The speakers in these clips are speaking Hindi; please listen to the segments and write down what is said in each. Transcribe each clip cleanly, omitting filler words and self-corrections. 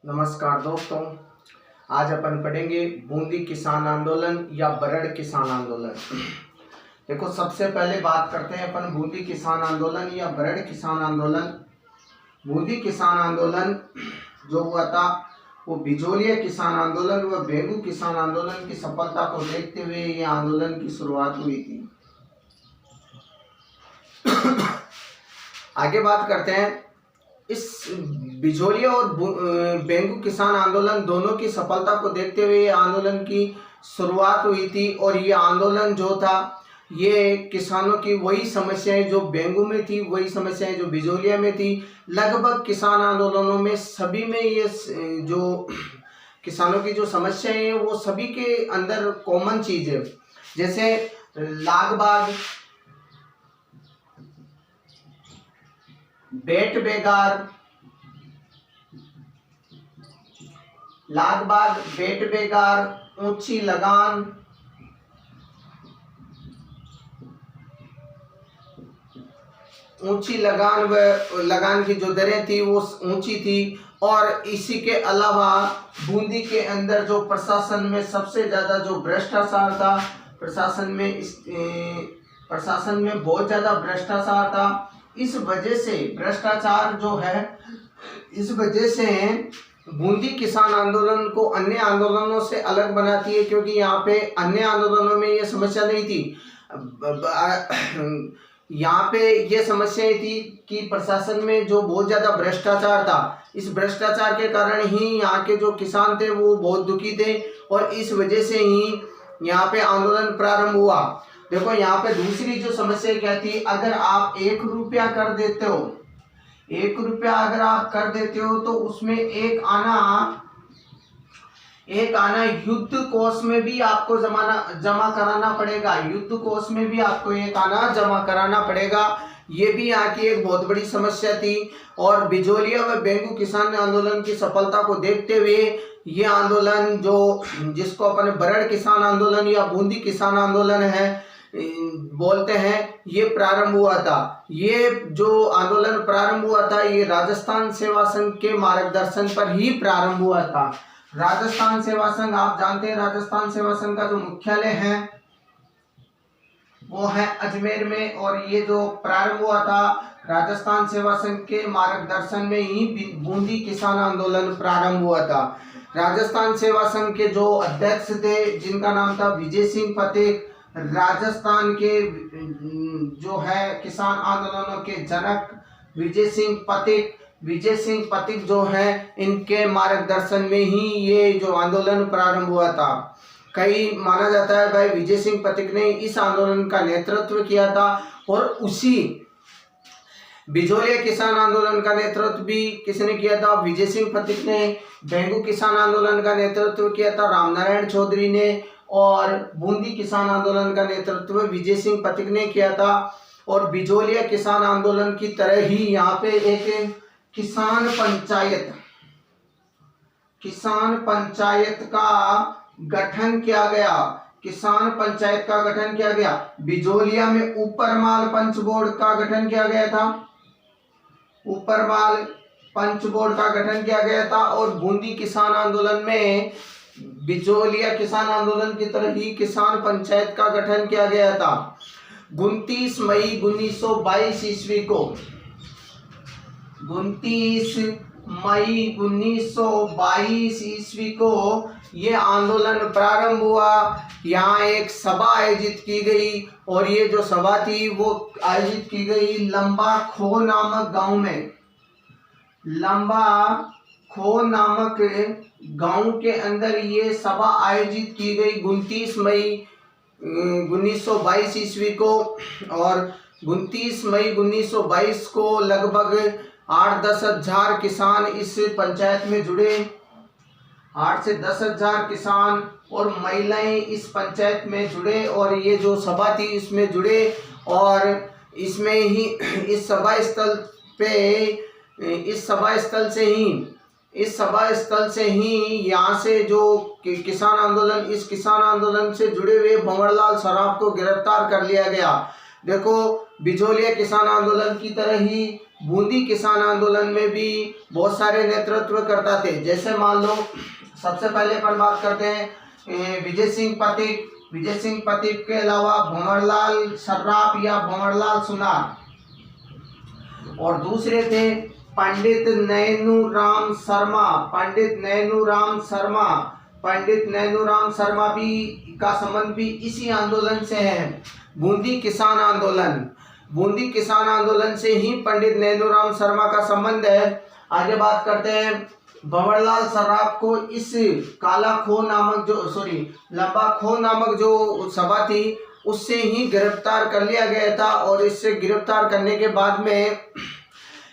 नमस्कार दोस्तों, आज अपन पढ़ेंगे बूंदी किसान आंदोलन या बरड़ किसान आंदोलन। देखो, सबसे पहले बात करते हैं अपन बूंदी किसान आंदोलन या बरड़ किसान आंदोलन। बूंदी किसान आंदोलन जो हुआ था वो बिजोलिया किसान आंदोलन व बेगू किसान आंदोलन की सफलता को देखते हुए ये आंदोलन की शुरुआत हुई थी। आगे बात करते हैं, इस बिजोलिया और बेंगू किसान आंदोलन दोनों की सफलता को देखते हुए ये आंदोलन की शुरुआत हुई थी। और ये आंदोलन जो था ये किसानों की वही समस्याएं जो बेंगू में थी, वही समस्याएं जो बिजोलिया में थी। लगभग किसान आंदोलनों में सभी में ये जो किसानों की जो समस्याएं हैं वो सभी के अंदर कॉमन चीज है। जैसे लागबाग, बेट बेगार, लागबाग, बेट बेगार, ऊंची लगान, ऊंची लगान व लगान की जो दरें थी वो ऊंची थी। और इसी के अलावा बूंदी के अंदर जो प्रशासन में सबसे ज्यादा जो भ्रष्टाचार था, प्रशासन में बहुत ज्यादा भ्रष्टाचार था। इस वजह से भ्रष्टाचार जो है, इस वजह से बूंदी किसान आंदोलन को अन्य आंदोलनों से अलग बनाती है, क्योंकि यहाँ पे अन्य आंदोलनों में ये समस्या नहीं थी। यहाँ पे ये समस्याएं थी कि प्रशासन में जो बहुत ज्यादा भ्रष्टाचार था, इस भ्रष्टाचार के कारण ही यहाँ के जो किसान थे वो बहुत दुखी थे और इस वजह से ही यहाँ पे आंदोलन प्रारंभ हुआ। देखो, यहाँ पे दूसरी जो समस्या क्या थी, अगर आप 1 रुपया कर देते हो, 1 रुपया अगर आप कर देते हो तो उसमें एक आना युद्ध कोष में भी आपको जमा कराना पड़ेगा। युद्ध कोष में भी आपको एक आना जमा कराना पड़ेगा। ये भी यहाँ की एक बहुत बड़ी समस्या थी। और बिजोलिया व बेंगू किसान आंदोलन की सफलता को देखते हुए ये आंदोलन जो जिसको अपन बरड़ किसान आंदोलन या बूंदी किसान आंदोलन है बोलते हैं, ये प्रारंभ हुआ था। ये जो आंदोलन प्रारंभ हुआ था ये राजस्थान सेवा संघ के मार्गदर्शन पर ही प्रारंभ हुआ था। राजस्थान सेवा संघ, आप जानते हैं राजस्थान सेवा संघ का जो मुख्यालय है वो है अजमेर में। और ये जो प्रारंभ हुआ था राजस्थान सेवा संघ के मार्गदर्शन में ही बूंदी किसान आंदोलन प्रारंभ हुआ था। राजस्थान सेवा संघ के जो अध्यक्ष थे जिनका नाम था विजय सिंह पथिक, राजस्थान के जो है किसान आंदोलनों के जनक विजय सिंह पथिक जो है, इनके मार्गदर्शन में ही ये जो आंदोलन प्रारंभ हुआ था। कई माना जाता है भाई विजय सिंह पथिक ने इस आंदोलन का नेतृत्व किया था। और उसी बिजोलिया किसान आंदोलन का नेतृत्व भी किसने किया था? विजय सिंह पथिक ने। बेंगू किसान आंदोलन का नेतृत्व किया था रामनारायण चौधरी ने। और बूंदी किसान आंदोलन का नेतृत्व विजय सिंह पथिक ने किया था। और बिजोलिया किसान आंदोलन की तरह ही यहाँ पे एक किसान पंचायत का गठन किया गया। किसान पंचायत का गठन किया गया। बिजोलिया में ऊपरमाल पंच बोर्ड का गठन किया गया था। ऊपरमाल पंच बोर्ड का गठन किया गया था। और बूंदी किसान आंदोलन में बिजोलिया किसान आंदोलन की तरह ही किसान पंचायत का गठन किया गया था। 29 मई 1922 ईस्वी को 29 मई 1922 ईस्वी को ये आंदोलन प्रारंभ हुआ। यहाँ एक सभा आयोजित की गई और ये जो सभा थी वो आयोजित की गई लंबा खो नामक गांव में। लंबा खो नामक गांव के अंदर ये सभा आयोजित की गई 29 मई 1922 ईस्वी को। और 29 मई 1922 को लगभग 8-10 हजार किसान इस पंचायत में जुड़े। 8 से 10 हजार किसान और महिलाएं इस पंचायत में जुड़े और ये जो सभा थी इसमें जुड़े। और इसमें ही इस सभा स्थल से ही यहाँ से जो किसान आंदोलन, इस किसान आंदोलन से जुड़े हुए भंवरलाल सराफ को गिरफ्तार कर लिया गया। देखो, बिजोलिया किसान आंदोलन की तरह ही बूंदी किसान आंदोलन में भी बहुत सारे नेतृत्व करता थे। जैसे मान लो सबसे पहले अपन बात करते हैं विजय सिंह पथिक। विजय सिंह पथिक के अलावा भंवरलाल सर्राफ या भंवरलाल सुनार, और दूसरे थे पंडित नैनूराम शर्मा। पंडित नैनूराम शर्मा, पंडित नैनूराम शर्मा भी का संबंध भी इसी आंदोलन से है, बूंदी किसान आंदोलन। बूंदी किसान आंदोलन से ही पंडित नैनूराम शर्मा का संबंध है। आगे बात करते हैं, भंवरलाल सर्राफ को इस काला खो नामक लंबा खो नामक जो सभा थी उससे ही गिरफ्तार कर लिया गया था। और इससे गिरफ्तार करने के बाद में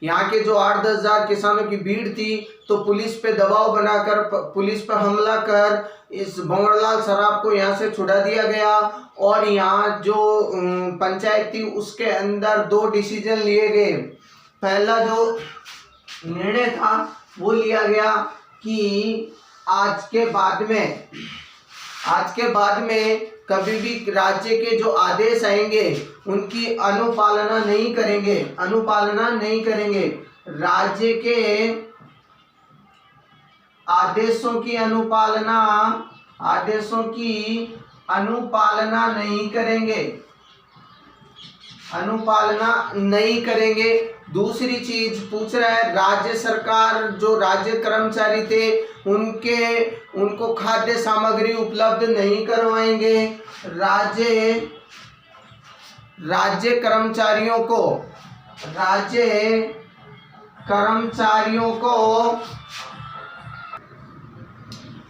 यहाँ के जो 8-10 हजार किसानों की भीड़ थी, तो पुलिस पे दबाव बनाकर पुलिस पर हमला कर इस भंवरलाल सर्राफ को यहाँ से छुड़ा दिया गया। और यहाँ जो पंचायत थी उसके अंदर 2 डिसीजन लिए गए। पहला जो निर्णय था वो लिया गया कि आज के बाद में कभी भी राज्य के जो आदेश आएंगे उनकी अनुपालना नहीं करेंगे। राज्य के आदेशों की अनुपालना नहीं करेंगे। दूसरी चीज पूछ रहा है, राज्य सरकार जो राज्य कर्मचारी थे उनको खाद्य सामग्री उपलब्ध नहीं करवाएंगे। राज्य कर्मचारियों को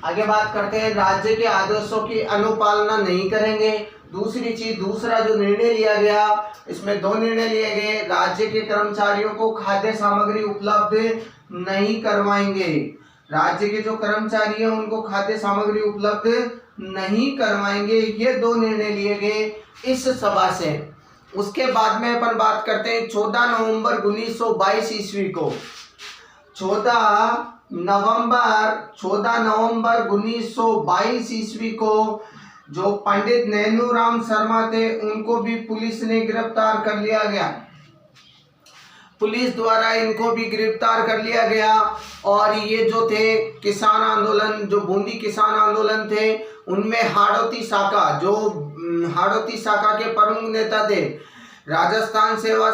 आगे बात करते हैं, राज्य के आदेशों की अनुपालना नहीं करेंगे। दूसरी चीज, दूसरा जो निर्णय लिया गया, इसमें 2 निर्णय लिए गए। राज्य के कर्मचारियों को खाद्य सामग्री उपलब्ध नहीं करवाएंगे। राज्य के जो कर्मचारी हैं उनको खाद्य सामग्री उपलब्ध नहीं करवाएंगे। ये 2 निर्णय लिए गए इस सभा से। उसके बाद में अपन बात करते हैं 14 नवंबर 1922 ईस्वी को। 14 नवंबर 1922 ईस्वी को जो पंडित नैनूराम शर्मा थे उनको भी पुलिस ने गिरफ्तार कर लिया गया। पुलिस द्वारा इनको भी गिरफ्तार कर लिया गया। और ये जो थे किसान आंदोलन, जो बूंदी किसान आंदोलन थे, उनमें हाड़ौती शाखा के प्रमुख नेता थे। राजस्थान सेवा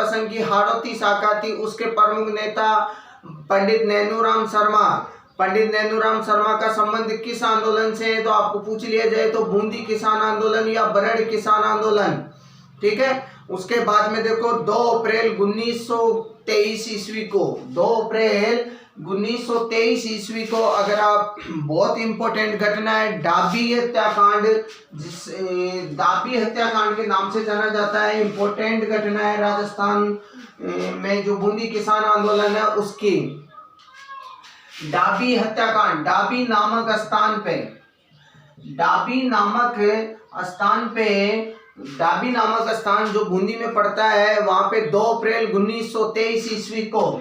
संघ की हाड़ौती शाखा थी, उसके प्रमुख नेता पंडित नैनूराम शर्मा का संबंध किस आंदोलन से है? तो आपको पूछ लिया जाए तो बूंदी किसान आंदोलन या बरड़ किसान आंदोलन, ठीक है। उसके बाद में देखो 2 अप्रैल 1923 ईस्वी को, 2 अप्रैल 1923 ईस्वी को, अगर आप बहुत इंपॉर्टेंट घटना है डाबी हत्याकांड, डाबी हत्याकांड के नाम से जाना जाता है। इंपॉर्टेंट घटना है राजस्थान में जो बूंदी किसान आंदोलन है उसकी। डाबी हत्याकांड, डाबी नामक स्थान जो बूंदी में पड़ता है, वहां पे 2 अप्रैल 1923 ईस्वी को,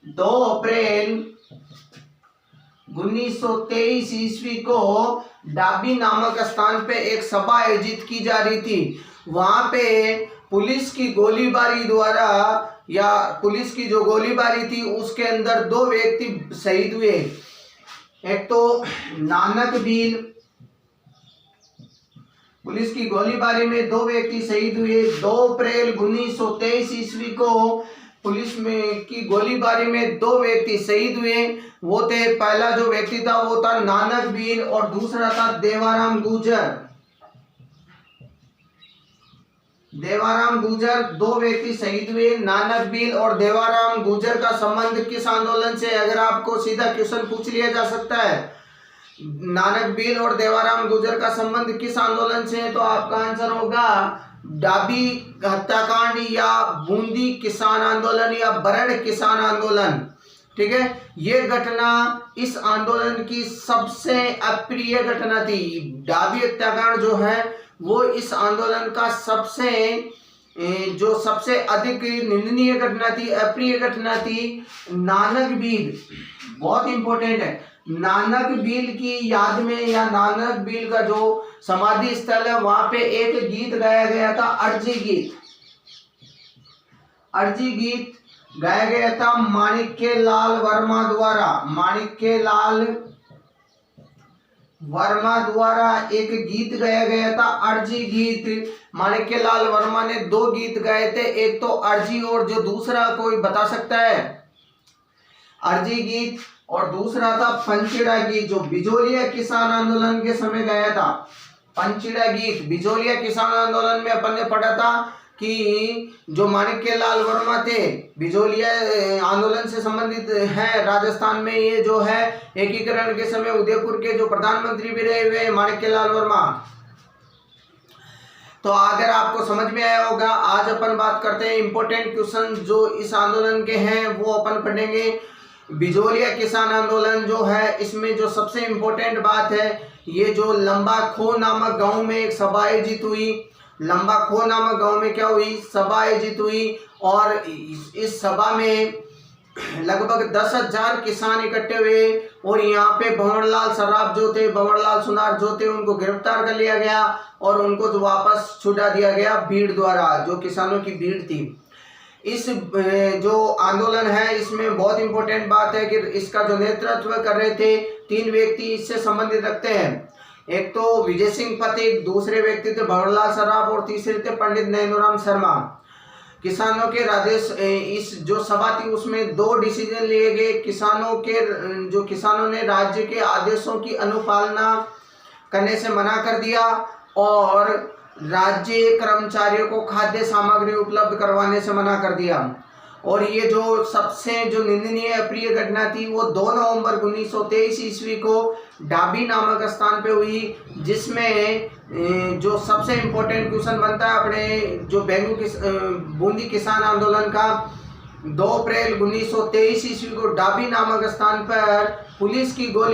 2 अप्रैल 1923 ईस्वी को डाबी नामक स्थान पे एक सभा आयोजित की जा रही थी। वहां पे पुलिस की गोलीबारी द्वारा, या पुलिस की जो गोलीबारी थी उसके अंदर 2 व्यक्ति शहीद हुए। एक तो नानक भील, पुलिस की गोलीबारी में 2 व्यक्ति शहीद हुए। 2 अप्रैल 1923 ईस्वी को पुलिस में की गोलीबारी में 2 व्यक्ति शहीद हुए। वो थे, पहला जो व्यक्ति था वो था नानक भील और दूसरा था देवाराम गुर्जर। 2 व्यक्ति शहीद हुए, नानक भील और देवाराम गुर्जर का संबंध किस आंदोलन से? अगर आपको सीधा क्वेश्चन पूछ लिया जा सकता है, नानक भील और देवाराम गुर्जर का संबंध किस आंदोलन से है, तो आपका आंसर होगा डाबी हत्याकांड या बूंदी किसान आंदोलन या बरड़ किसान आंदोलन, ठीक है। ये घटना इस आंदोलन की सबसे अप्रिय घटना थी। डाबी हत्याकांड जो है वो इस आंदोलन का सबसे अधिक निंदनीय घटना थी, अप्रिय घटना थी। नानक भील बहुत इंपॉर्टेंट है। नानक भील की याद में या नानक भील का जो समाधि स्थल है वहां पे एक गीत गाया गया था, अर्जी गीत। अर्जी गीत गाया गया था माणिक्य लाल वर्मा द्वारा। माणिक्य लाल वर्मा द्वारा एक गीत गाया गया था अर्जी गीत। माणिक्य लाल वर्मा ने 2 गीत गाए थे, एक तो अर्जी और जो दूसरा कोई बता सकता है? अर्जी गीत और दूसरा था पंचीड़ा गीत, जो बिजोलिया किसान आंदोलन के समय गाया था। पंचीड़ा गीत बिजोलिया किसान आंदोलन में अपन ने पढ़ा था कि जो माणिक्य लाल वर्मा थे बिजोलिया आंदोलन से संबंधित है। राजस्थान में ये जो है एकीकरण के समय उदयपुर के जो प्रधानमंत्री भी रहे हुए माणिक्य लाल वर्मा। तो अगर आपको समझ में आया होगा, आज अपन बात करते हैं इंपॉर्टेंट क्वेश्चन जो इस आंदोलन के हैं वो अपन पढ़ेंगे। बिजोलिया किसान आंदोलन जो है इसमें जो सबसे इम्पोर्टेंट बात है, ये जो लंबा खो नामक गांव में एक सभा आयोजित हुई। लंबा खो नामक गांव में क्या हुई? सभा आयोजित हुई और इस सभा में लगभग 10,000 किसान इकट्ठे हुए और यहाँ पे भंवरलाल सराफ जो थे, भंवरलाल सुनार जो थे, उनको गिरफ्तार कर लिया गया और उनको तो वापस छुड़ा दिया गया भीड़ द्वारा, जो किसानों की भीड़ थी। इस जो आंदोलन है इसमें बहुत इंपॉर्टेंट बात है कि इसका जो नेतृत्व कर रहे थे 3 व्यक्ति इससे संबंधित रखते हैं। एक तो विजय सिंह पथिक, दूसरे व्यक्ति थे भंवरलाल सराफ और तीसरे थे पंडित नैनूराम शर्मा। किसानों के आदेश, इस जो सभा थी उसमें 2 डिसीजन लिए गए। किसानों ने राज्य के आदेशों की अनुपालना करने से मना कर दिया और राज्य कर्मचारियों को खाद्य सामग्री उपलब्ध करवाने से मना कर दिया। और ये जो सबसे जो निंदनीय अप्रिय घटना थी वो 2 नवंबर 1923 ईस्वी को डाबी नामक स्थान पे हुई, जिसमें जो सबसे इम्पोर्टेंट क्वेश्चन बनता है अपने जो बूंदी किसान आंदोलन का, 2 अप्रैल 1923 ईस्वी को डाबी नामक स्थान पर पुलिस की गोली